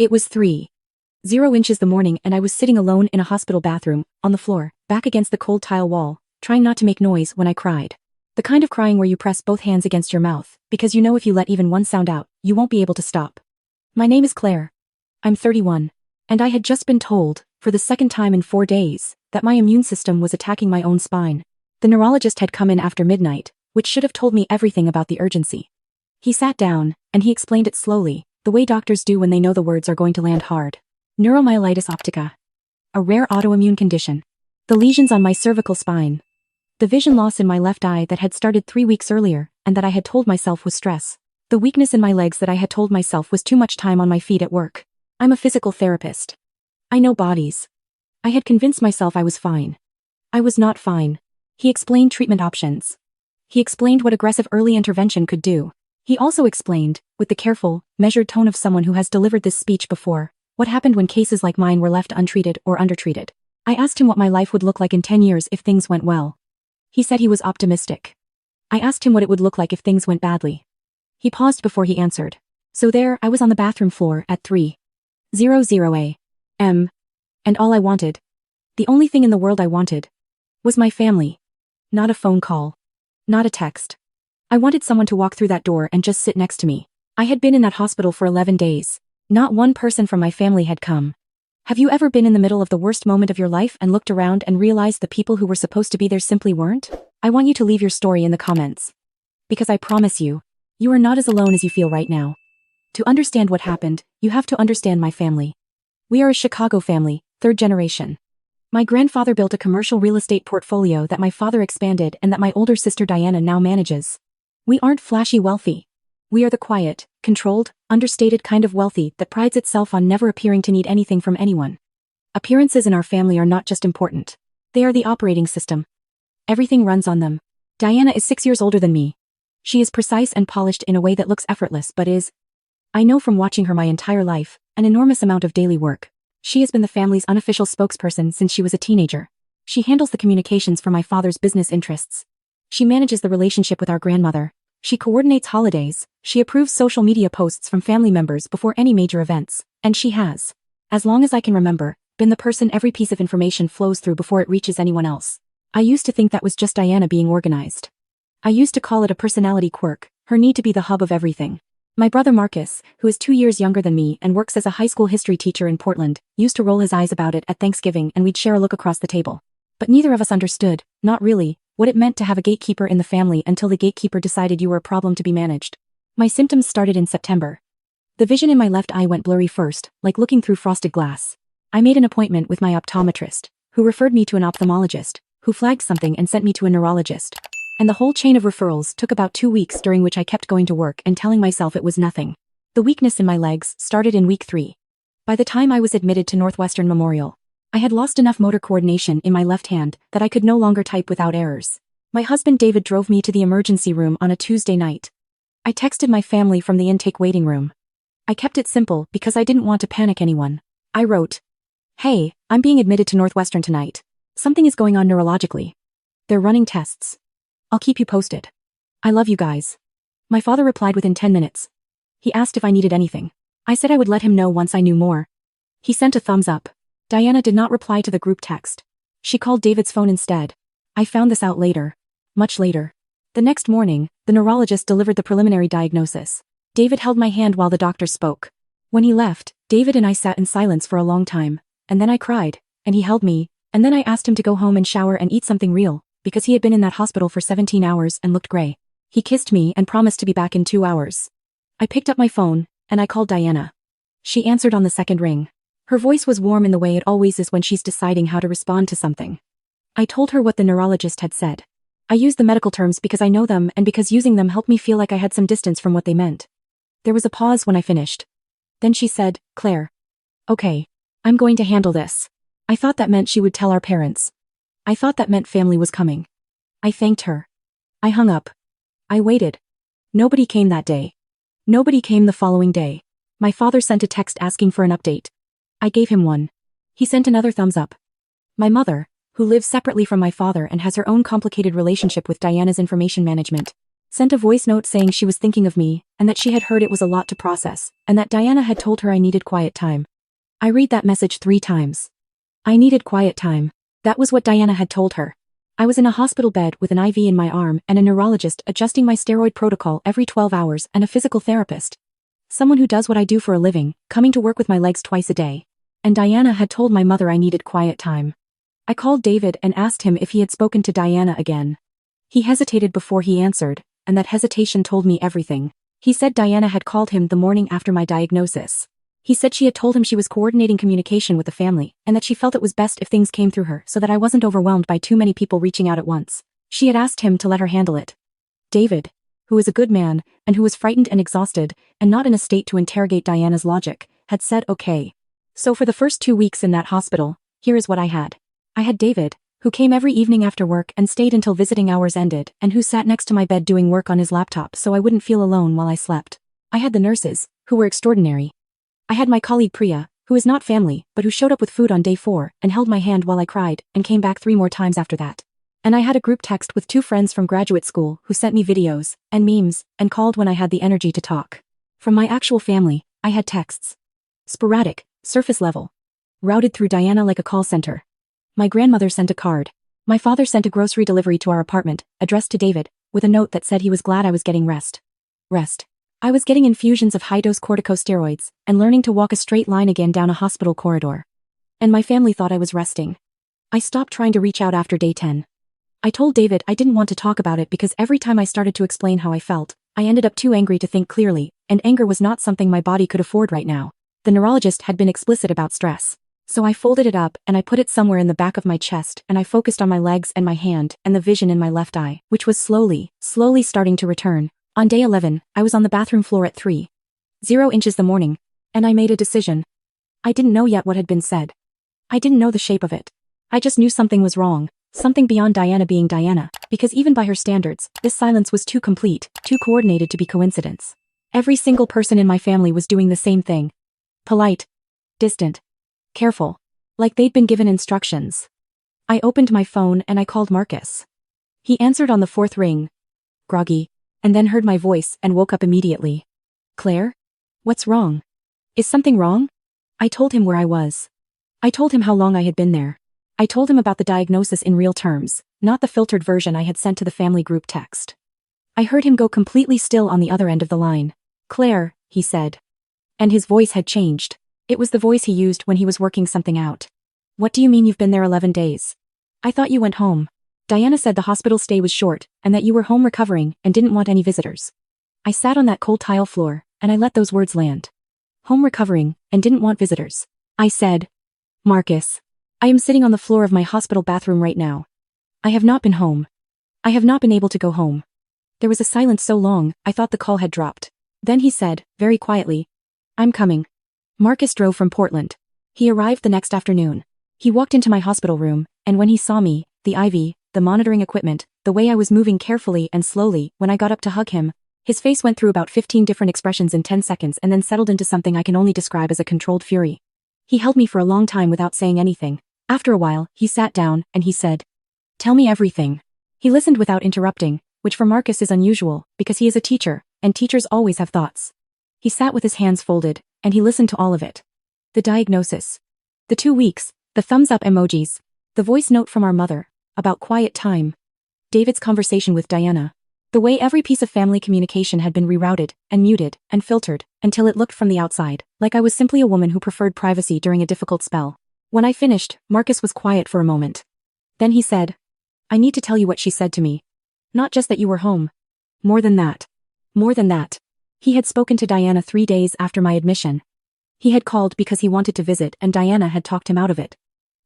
It was 3:00 the morning and I was sitting alone in a hospital bathroom, on the floor, back against the cold tile wall, trying not to make noise when I cried. The kind of crying where you press both hands against your mouth, because you know if you let even one sound out, you won't be able to stop. My name is Claire. I'm 31. And I had just been told, for the second time in 4 days, that my immune system was attacking my own spine. The neurologist had come in after midnight, which should have told me everything about the urgency. He sat down, and he explained it slowly, the way doctors do when they know the words are going to land hard. Neuromyelitis optica. A rare autoimmune condition. The lesions on my cervical spine. The vision loss in my left eye that had started 3 weeks earlier, and that I had told myself was stress. The weakness in my legs that I had told myself was too much time on my feet at work. I'm a physical therapist. I know bodies. I had convinced myself I was fine. I was not fine. He explained treatment options. He explained what aggressive early intervention could do. He also explained, with the careful, measured tone of someone who has delivered this speech before, what happened when cases like mine were left untreated or undertreated. I asked him what my life would look like in 10 years if things went well. He said he was optimistic. I asked him what it would look like if things went badly. He paused before he answered. So there I was on the bathroom floor at 3:00 a.m. And all I wanted, the only thing in the world I wanted, was my family. Not a phone call. Not a text. I wanted someone to walk through that door and just sit next to me. I had been in that hospital for 11 days. Not one person from my family had come. Have you ever been in the middle of the worst moment of your life and looked around and realized the people who were supposed to be there simply weren't? I want you to leave your story in the comments. Because I promise you, you are not as alone as you feel right now. To understand what happened, you have to understand my family. We are a Chicago family, 3rd generation. My grandfather built a commercial real estate portfolio that my father expanded and that my older sister Diana now manages. We aren't flashy wealthy. We are the quiet, controlled, understated kind of wealthy that prides itself on never appearing to need anything from anyone. Appearances in our family are not just important. They are the operating system. Everything runs on them. Diana is 6 years older than me. She is precise and polished in a way that looks effortless but is, I know from watching her my entire life, an enormous amount of daily work. She has been the family's unofficial spokesperson since she was a teenager. She handles the communications for my father's business interests. She manages the relationship with our grandmother. She coordinates holidays. She approves social media posts from family members before any major events. And she has, as long as I can remember, been the person every piece of information flows through before it reaches anyone else. I used to think that was just Diana being organized. I used to call it a personality quirk, her need to be the hub of everything. My brother Marcus, who is 2 years younger than me and works as a high school history teacher in Portland, used to roll his eyes about it at Thanksgiving and we'd share a look across the table. But neither of us understood, not really, what it meant to have a gatekeeper in the family until the gatekeeper decided you were a problem to be managed. My symptoms started in September. The vision in my left eye went blurry first, like looking through frosted glass. I made an appointment with my optometrist, who referred me to an ophthalmologist, who flagged something and sent me to a neurologist. And the whole chain of referrals took about 2 weeks, during which I kept going to work and telling myself it was nothing. The weakness in my legs started in week 3. By the time I was admitted to Northwestern Memorial, I had lost enough motor coordination in my left hand that I could no longer type without errors. My husband David drove me to the emergency room on a Tuesday night. I texted my family from the intake waiting room. I kept it simple because I didn't want to panic anyone. I wrote, "Hey, I'm being admitted to Northwestern tonight. Something is going on neurologically. They're running tests. I'll keep you posted. I love you guys." My father replied within 10 minutes. He asked if I needed anything. I said I would let him know once I knew more. He sent a thumbs up. Diana did not reply to the group text. She called David's phone instead. I found this out later. Much later. The next morning, the neurologist delivered the preliminary diagnosis. David held my hand while the doctor spoke. When he left, David and I sat in silence for a long time, and then I cried, and he held me, and then I asked him to go home and shower and eat something real, because he had been in that hospital for 17 hours and looked gray. He kissed me and promised to be back in 2 hours. I picked up my phone, and I called Diana. She answered on the second ring. Her voice was warm in the way it always is when she's deciding how to respond to something. I told her what the neurologist had said. I used the medical terms because I know them and because using them helped me feel like I had some distance from what they meant. There was a pause when I finished. Then she said, "Claire. Okay. I'm going to handle this." I thought that meant she would tell our parents. I thought that meant family was coming. I thanked her. I hung up. I waited. Nobody came that day. Nobody came the following day. My father sent a text asking for an update. I gave him one. He sent another thumbs up. My mother, who lives separately from my father and has her own complicated relationship with Diana's information management, Sent a voice note saying she was thinking of me, and that she had heard it was a lot to process, and that Diana had told her I needed quiet time. I read that message 3 times. I needed quiet time. That was what Diana had told her. I was in a hospital bed with an IV in my arm and a neurologist adjusting my steroid protocol every 12 hours and a physical therapist. Someone who does what I do for a living, coming to work with my legs twice a day. And Diana had told my mother I needed quiet time. I called David and asked him if he had spoken to Diana again. He hesitated before he answered, and that hesitation told me everything. He said Diana had called him the morning after my diagnosis. He said she had told him she was coordinating communication with the family, and that she felt it was best if things came through her so that I wasn't overwhelmed by too many people reaching out at once. She had asked him to let her handle it. David, who is a good man, and who was frightened and exhausted, and not in a state to interrogate Diana's logic, had said okay. So for the first 2 weeks in that hospital, here is what I had. I had David, who came every evening after work and stayed until visiting hours ended, and who sat next to my bed doing work on his laptop so I wouldn't feel alone while I slept. I had the nurses, who were extraordinary. I had my colleague Priya, who is not family, but who showed up with food on day 4 and held my hand while I cried, and came back 3 more times after that. And I had a group text with 2 friends from graduate school who sent me videos and memes and called when I had the energy to talk. From my actual family, I had texts. Sporadic, surface level. Routed through Diana like a call center. My grandmother sent a card. My father sent a grocery delivery to our apartment, addressed to David, with a note that said he was glad I was getting rest. Rest. I was getting infusions of high-dose corticosteroids and learning to walk a straight line again down a hospital corridor. And my family thought I was resting. I stopped trying to reach out after day 10. I told David I didn't want to talk about it because every time I started to explain how I felt, I ended up too angry to think clearly, and anger was not something my body could afford right now. The neurologist had been explicit about stress. So I folded it up and I put it somewhere in the back of my chest and I focused on my legs and my hand and the vision in my left eye, which was slowly starting to return. On day 11, I was on the bathroom floor at 3:00 the morning, and I made a decision. I didn't know yet what had been said. I didn't know the shape of it. I just knew something was wrong, something beyond Diana being Diana, because even by her standards, this silence was too complete, too coordinated to be coincidence. Every single person in my family was doing the same thing. Polite. Distant. Careful. Like they'd been given instructions. I opened my phone and I called Marcus. He answered on the 4th ring. Groggy. And then heard my voice and woke up immediately. Claire? What's wrong? Is something wrong? I told him where I was. I told him how long I had been there. I told him about the diagnosis in real terms, not the filtered version I had sent to the family group text. I heard him go completely still on the other end of the line. Claire, he said. And his voice had changed. It was the voice he used when he was working something out. What do you mean you've been there 11 days? I thought you went home. Diana said the hospital stay was short, and that you were home recovering and didn't want any visitors. I sat on that cold tile floor, and I let those words land. Home recovering, and didn't want visitors. I said, Marcus, I am sitting on the floor of my hospital bathroom right now. I have not been home. I have not been able to go home. There was a silence so long, I thought the call had dropped. Then he said, very quietly, I'm coming. Marcus drove from Portland. He arrived the next afternoon. He walked into my hospital room, and when he saw me, the IV, the monitoring equipment, the way I was moving carefully and slowly when I got up to hug him, his face went through about 15 different expressions in 10 seconds and then settled into something I can only describe as a controlled fury. He held me for a long time without saying anything. After a while, he sat down, and he said, Tell me everything. He listened without interrupting, which for Marcus is unusual, because he is a teacher, and teachers always have thoughts. He sat with his hands folded, and he listened to all of it. The diagnosis. The 2 weeks, the thumbs up emojis, the voice note from our mother, about quiet time. David's conversation with Diana. The way every piece of family communication had been rerouted, and muted, and filtered, until it looked from the outside, like I was simply a woman who preferred privacy during a difficult spell. When I finished, Marcus was quiet for a moment. Then he said, I need to tell you what she said to me. Not just that you were home. More than that. More than that. He had spoken to Diana 3 days after my admission. He had called because he wanted to visit and Diana had talked him out of it.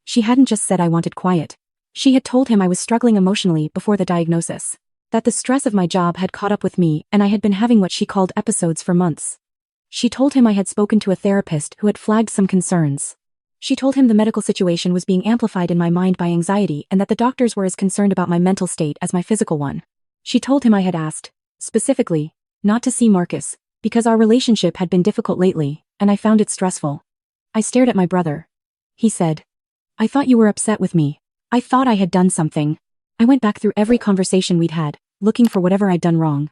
She hadn't just said I wanted quiet. She had told him I was struggling emotionally before the diagnosis. That the stress of my job had caught up with me and I had been having what she called episodes for months. She told him I had spoken to a therapist who had flagged some concerns. She told him the medical situation was being amplified in my mind by anxiety and that the doctors were as concerned about my mental state as my physical one. She told him I had asked, specifically, not to see Marcus, because our relationship had been difficult lately, and I found it stressful. I stared at my brother. He said, I thought you were upset with me. I thought I had done something. I went back through every conversation we'd had, looking for whatever I'd done wrong.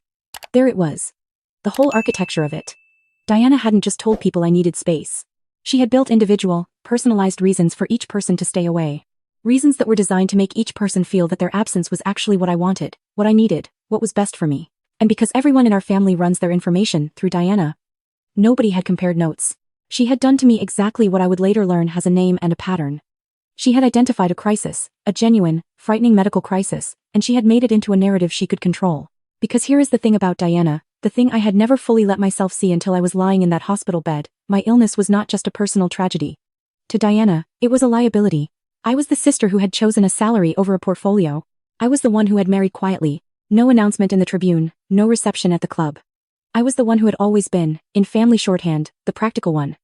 There it was. The whole architecture of it. Diana hadn't just told people I needed space. She had built individual, personalized reasons for each person to stay away. Reasons that were designed to make each person feel that their absence was actually what I wanted, what I needed, what was best for me. And because everyone in our family runs their information through Diana, nobody had compared notes. She had done to me exactly what I would later learn has a name and a pattern. She had identified a crisis, a genuine, frightening medical crisis, and she had made it into a narrative she could control. Because here is the thing about Diana, the thing I had never fully let myself see until I was lying in that hospital bed, my illness was not just a personal tragedy. To Diana, it was a liability. I was the sister who had chosen a salary over a portfolio. I was the one who had married quietly, no announcement in the Tribune, no reception at the club. I was the one who had always been, in family shorthand, the practical one.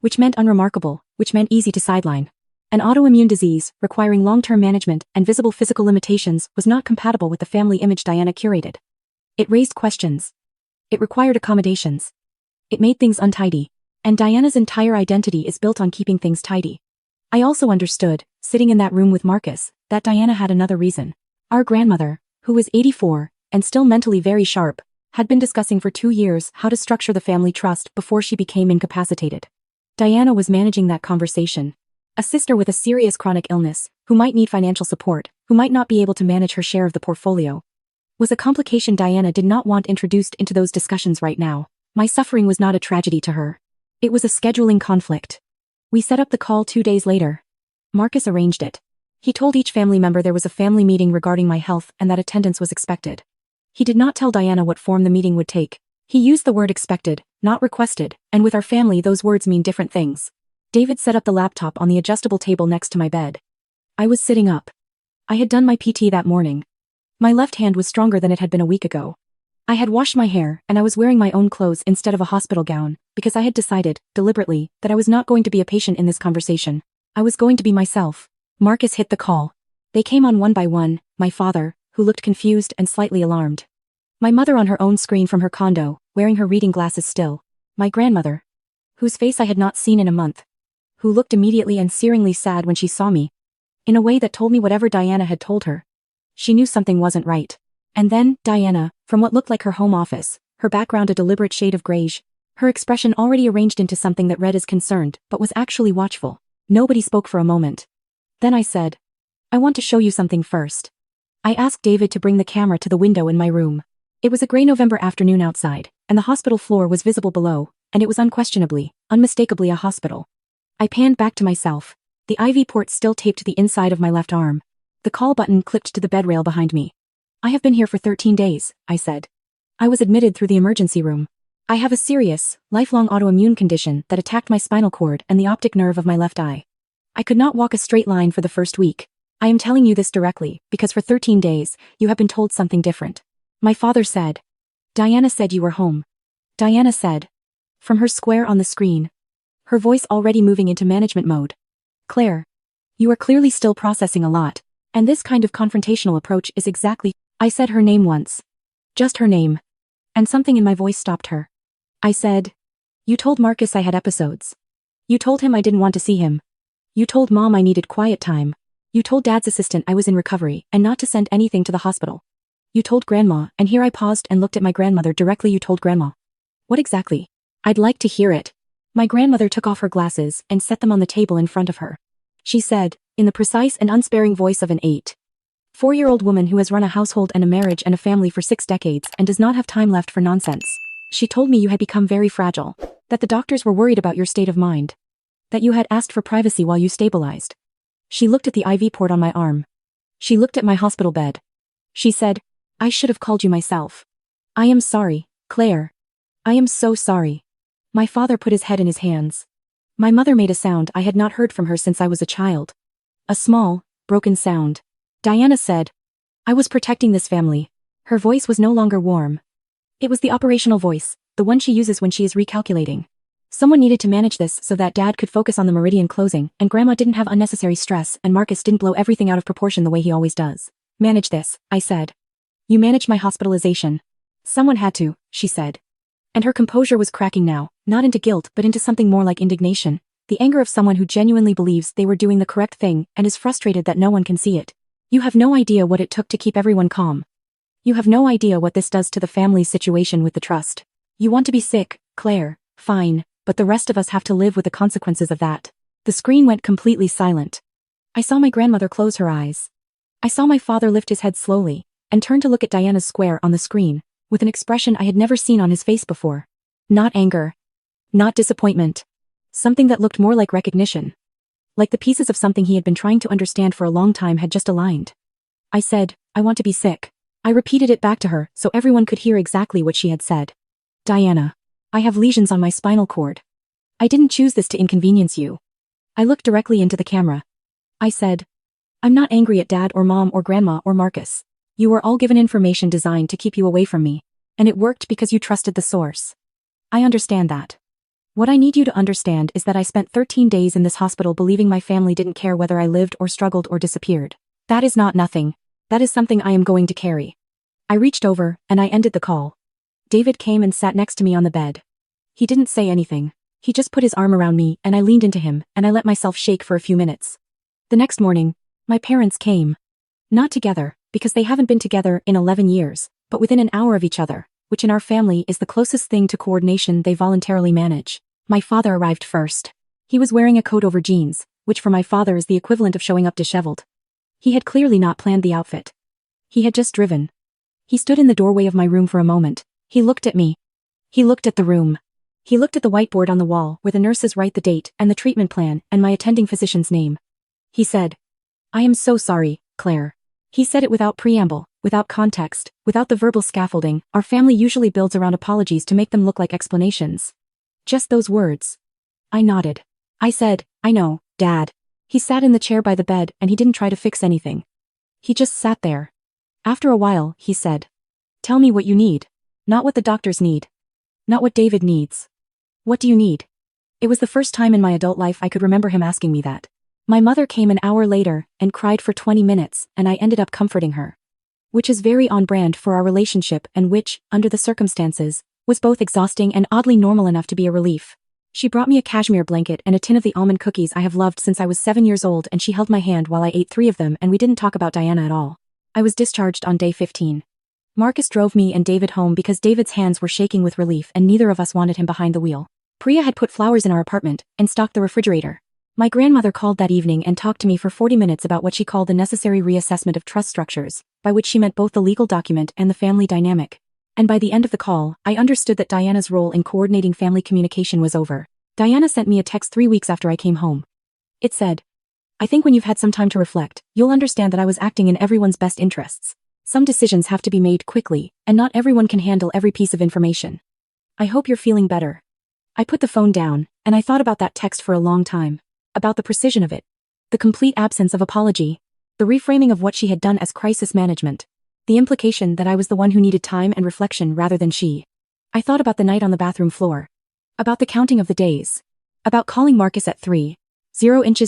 Which meant unremarkable, which meant easy to sideline. An autoimmune disease, requiring long-term management and visible physical limitations, was not compatible with the family image Diana curated. It raised questions. It required accommodations. It made things untidy. And Diana's entire identity is built on keeping things tidy. I also understood, sitting in that room with Marcus, that Diana had another reason. Our grandmother, who was 84, and still mentally very sharp, had been discussing for 2 years how to structure the family trust before she became incapacitated. Diana was managing that conversation. A sister with a serious chronic illness, who might need financial support, who might not be able to manage her share of the portfolio, was a complication Diana did not want introduced into those discussions right now. My suffering was not a tragedy to her. It was a scheduling conflict. We set up the call 2 days later. Marcus arranged it. He told each family member there was a family meeting regarding my health and that attendance was expected. He did not tell Diana what form the meeting would take. He used the word expected, not requested, and with our family those words mean different things. David set up the laptop on the adjustable table next to my bed. I was sitting up. I had done my PT that morning. My left hand was stronger than it had been a week ago. I had washed my hair and I was wearing my own clothes instead of a hospital gown, because I had decided, deliberately, that I was not going to be a patient in this conversation. I was going to be myself. Marcus hit the call. They came on one by one, my father, who looked confused and slightly alarmed. My mother on her own screen from her condo, wearing her reading glasses still. My grandmother, whose face I had not seen in a month, who looked immediately and searingly sad when she saw me, in a way that told me whatever Diana had told her. She knew something wasn't right. And then, Diana, from what looked like her home office, her background a deliberate shade of greige, her expression already arranged into something that read as concerned, but was actually watchful. Nobody spoke for a moment. Then I said, I want to show you something first. I asked David to bring the camera to the window in my room. It was a gray November afternoon outside, and the hospital floor was visible below, and it was unquestionably, unmistakably a hospital. I panned back to myself, the IV port still taped to the inside of my left arm. The call button clipped to the bed rail behind me. I have been here for 13 days, I said. I was admitted through the emergency room. I have a serious, lifelong autoimmune condition that attacked my spinal cord and the optic nerve of my left eye. I could not walk a straight line for the first week. I am telling you this directly, because for 13 days, you have been told something different. My father said. Diana said you were home. Diana said. From her square on the screen. Her voice already moving into management mode. Claire. You are clearly still processing a lot. And this kind of confrontational approach is exactly. I said her name once. Just her name. And something in my voice stopped her. I said. You told Marcus I had episodes. You told him I didn't want to see him. You told Mom I needed quiet time. You told Dad's assistant I was in recovery and not to send anything to the hospital. You told Grandma, and here I paused and looked at my grandmother directly. You told Grandma. What exactly? I'd like to hear it. My grandmother took off her glasses and set them on the table in front of her. She said, in the precise and unsparing voice of an 8-4-year-old woman who has run a household and a marriage and a family for 6 decades and does not have time left for nonsense. She told me you had become very fragile, that the doctors were worried about your state of mind, that you had asked for privacy while you stabilized. She looked at the IV port on my arm. She looked at my hospital bed. She said, I should have called you myself. I am sorry, Claire. I am so sorry. My father put his head in his hands. My mother made a sound I had not heard from her since I was a child. A small, broken sound. Diana said, I was protecting this family. Her voice was no longer warm. It was the operational voice, the one she uses when she is recalculating. Someone needed to manage this so that Dad could focus on the meridian closing, and Grandma didn't have unnecessary stress, and Marcus didn't blow everything out of proportion the way he always does. Manage this, I said. You managed my hospitalization. Someone had to, she said. And her composure was cracking now, not into guilt but into something more like indignation, the anger of someone who genuinely believes they were doing the correct thing and is frustrated that no one can see it. You have no idea what it took to keep everyone calm. You have no idea what this does to the family's situation with the trust. You want to be sick, Claire, fine, but the rest of us have to live with the consequences of that. The screen went completely silent. I saw my grandmother close her eyes. I saw my father lift his head slowly, and turn to look at Diana's square on the screen, with an expression I had never seen on his face before. Not anger. Not disappointment. Something that looked more like recognition. Like the pieces of something he had been trying to understand for a long time had just aligned. I said, I want to be sick. I repeated it back to her so everyone could hear exactly what she had said. Diana. I have lesions on my spinal cord. I didn't choose this to inconvenience you. I looked directly into the camera. I said, I'm not angry at Dad or Mom or Grandma or Marcus. You were all given information designed to keep you away from me, and it worked because you trusted the source. I understand that. What I need you to understand is that I spent 13 days in this hospital believing my family didn't care whether I lived or struggled or disappeared. That is not nothing. That is something I am going to carry. I reached over, and I ended the call. David came and sat next to me on the bed. He didn't say anything. He just put his arm around me, and I leaned into him, and I let myself shake for a few minutes. The next morning, my parents came. Not together, because they haven't been together in 11 years, but within an hour of each other, which in our family is the closest thing to coordination they voluntarily manage. My father arrived first. He was wearing a coat over jeans, which for my father is the equivalent of showing up disheveled. He had clearly not planned the outfit. He had just driven. He stood in the doorway of my room for a moment. He looked at me. He looked at the room. He looked at the whiteboard on the wall where the nurses write the date and the treatment plan and my attending physician's name. He said, I am so sorry, Claire. He said it without preamble, without context, without the verbal scaffolding our family usually builds around apologies to make them look like explanations. Just those words. I nodded. I said, I know, Dad. He sat in the chair by the bed and he didn't try to fix anything. He just sat there. After a while, he said, tell me what you need. Not what the doctors need. Not what David needs. What do you need? It was the first time in my adult life I could remember him asking me that. My mother came an hour later and cried for 20 minutes and I ended up comforting her. Which is very on brand for our relationship and which, under the circumstances, was both exhausting and oddly normal enough to be a relief. She brought me a cashmere blanket and a tin of the almond cookies I have loved since I was 7 years old and she held my hand while I ate 3 of them and we didn't talk about Diana at all. I was discharged on day 15. Marcus drove me and David home because David's hands were shaking with relief and neither of us wanted him behind the wheel. Priya had put flowers in our apartment and stocked the refrigerator. My grandmother called that evening and talked to me for 40 minutes about what she called the necessary reassessment of trust structures, by which she meant both the legal document and the family dynamic. And by the end of the call, I understood that Diana's role in coordinating family communication was over. Diana sent me a text 3 weeks after I came home. It said, I think when you've had some time to reflect, you'll understand that I was acting in everyone's best interests. Some decisions have to be made quickly, and not everyone can handle every piece of information. I hope you're feeling better. I put the phone down, and I thought about that text for a long time. About the precision of it. The complete absence of apology. The reframing of what she had done as crisis management. The implication that I was the one who needed time and reflection rather than she. I thought about the night on the bathroom floor. About the counting of the days. About calling Marcus at 3:00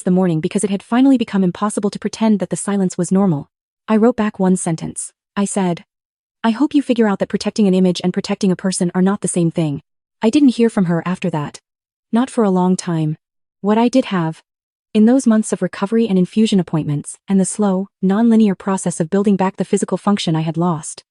the morning because it had finally become impossible to pretend that the silence was normal. I wrote back one sentence. I said, I hope you figure out that protecting an image and protecting a person are not the same thing. I didn't hear from her after that. Not for a long time. What I did have, in those months of recovery and infusion appointments, and the slow, non-linear process of building back the physical function I had lost,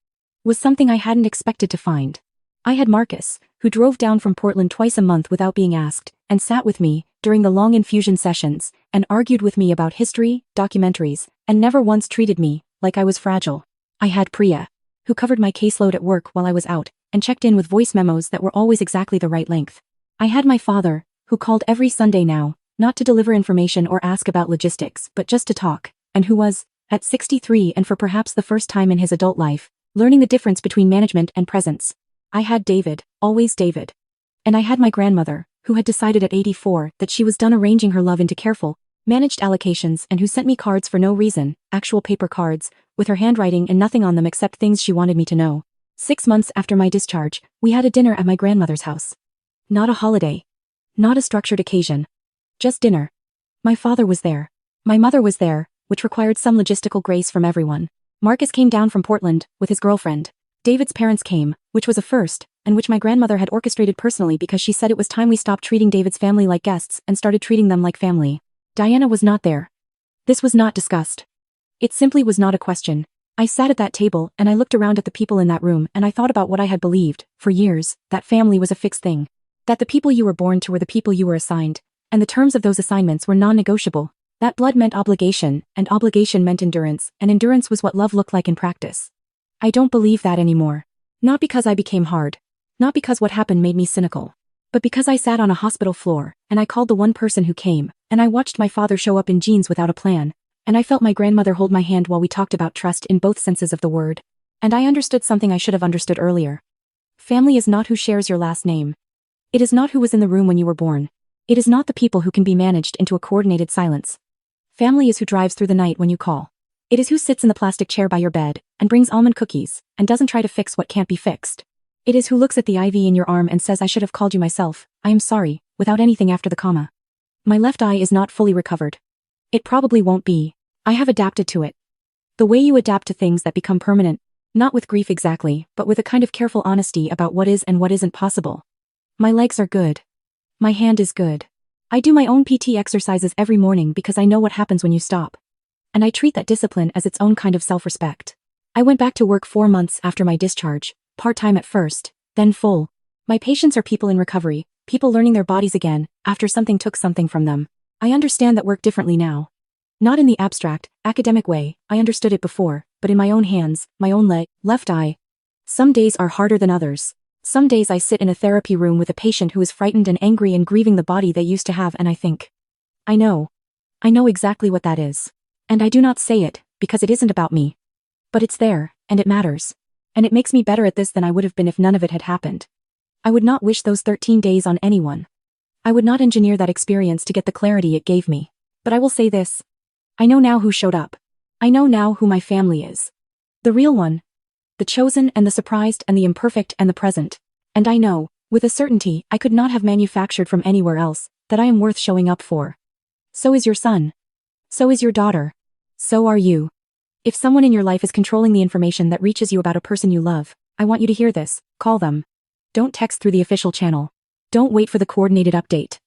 was something I hadn't expected to find. I had Marcus, who drove down from Portland twice a month without being asked, and sat with me, during the long infusion sessions, and argued with me about history, documentaries, and never once treated me, like I was fragile. I had Priya, who covered my caseload at work while I was out, and checked in with voice memos that were always exactly the right length. I had my father, who called every Sunday now, not to deliver information or ask about logistics, but just to talk, and who was, at 63 and for perhaps the first time in his adult life, learning the difference between management and presence. I had David, always David. And I had my grandmother, who had decided at 84 that she was done arranging her love into careful, managed allocations and who sent me cards for no reason, actual paper cards, with her handwriting and nothing on them except things she wanted me to know. 6 months after my discharge, we had a dinner at my grandmother's house. Not a holiday. Not a structured occasion. Just dinner. My father was there. My mother was there, which required some logistical grace from everyone. Marcus came down from Portland, with his girlfriend. David's parents came, which was a first, and which my grandmother had orchestrated personally because she said it was time we stopped treating David's family like guests and started treating them like family. Diana was not there. This was not discussed. It simply was not a question. I sat at that table and I looked around at the people in that room and I thought about what I had believed, for years, that family was a fixed thing. That the people you were born to were the people you were assigned, and the terms of those assignments were non-negotiable. That blood meant obligation, and obligation meant endurance, and endurance was what love looked like in practice. I don't believe that anymore. Not because I became hard. Not because what happened made me cynical. But because I sat on a hospital floor, and I called the one person who came, and I watched my father show up in jeans without a plan, and I felt my grandmother hold my hand while we talked about trust in both senses of the word. And I understood something I should have understood earlier. Family is not who shares your last name. It is not who was in the room when you were born. It is not the people who can be managed into a coordinated silence. Family is who drives through the night when you call. It is who sits in the plastic chair by your bed, and brings almond cookies, and doesn't try to fix what can't be fixed. It is who looks at the IV in your arm and says I should have called you myself, I am sorry, without anything after the comma. My left eye is not fully recovered. It probably won't be. I have adapted to it. The way you adapt to things that become permanent, not with grief exactly, but with a kind of careful honesty about what is and what isn't possible. My legs are good. My hand is good. I do my own PT exercises every morning because I know what happens when you stop. And I treat that discipline as its own kind of self-respect. I went back to work 4 months after my discharge, part-time at first, then full. My patients are people in recovery, people learning their bodies again, after something took something from them. I understand that work differently now. Not in the abstract, academic way, I understood it before, but in my own hands, my own leg, left eye. Some days are harder than others. Some days I sit in a therapy room with a patient who is frightened and angry and grieving the body they used to have and I think. I know exactly what that is. And I do not say it, because it isn't about me. But it's there, and it matters. And it makes me better at this than I would have been if none of it had happened. I would not wish those 13 days on anyone. I would not engineer that experience to get the clarity it gave me. But I will say this. I know now who showed up. I know now who my family is. The real one. The chosen and the surprised and the imperfect and the present. And I know, with a certainty I could not have manufactured from anywhere else, that I am worth showing up for. So is your son. So is your daughter. So are you. If someone in your life is controlling the information that reaches you about a person you love, I want you to hear this. Call them. Don't text through the official channel. Don't wait for the coordinated update.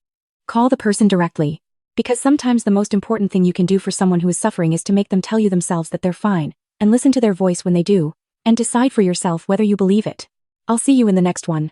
Call the person directly. Because sometimes the most important thing you can do for someone who is suffering is to make them tell you themselves that they're fine, and listen to their voice when they do, and decide for yourself whether you believe it. I'll see you in the next one.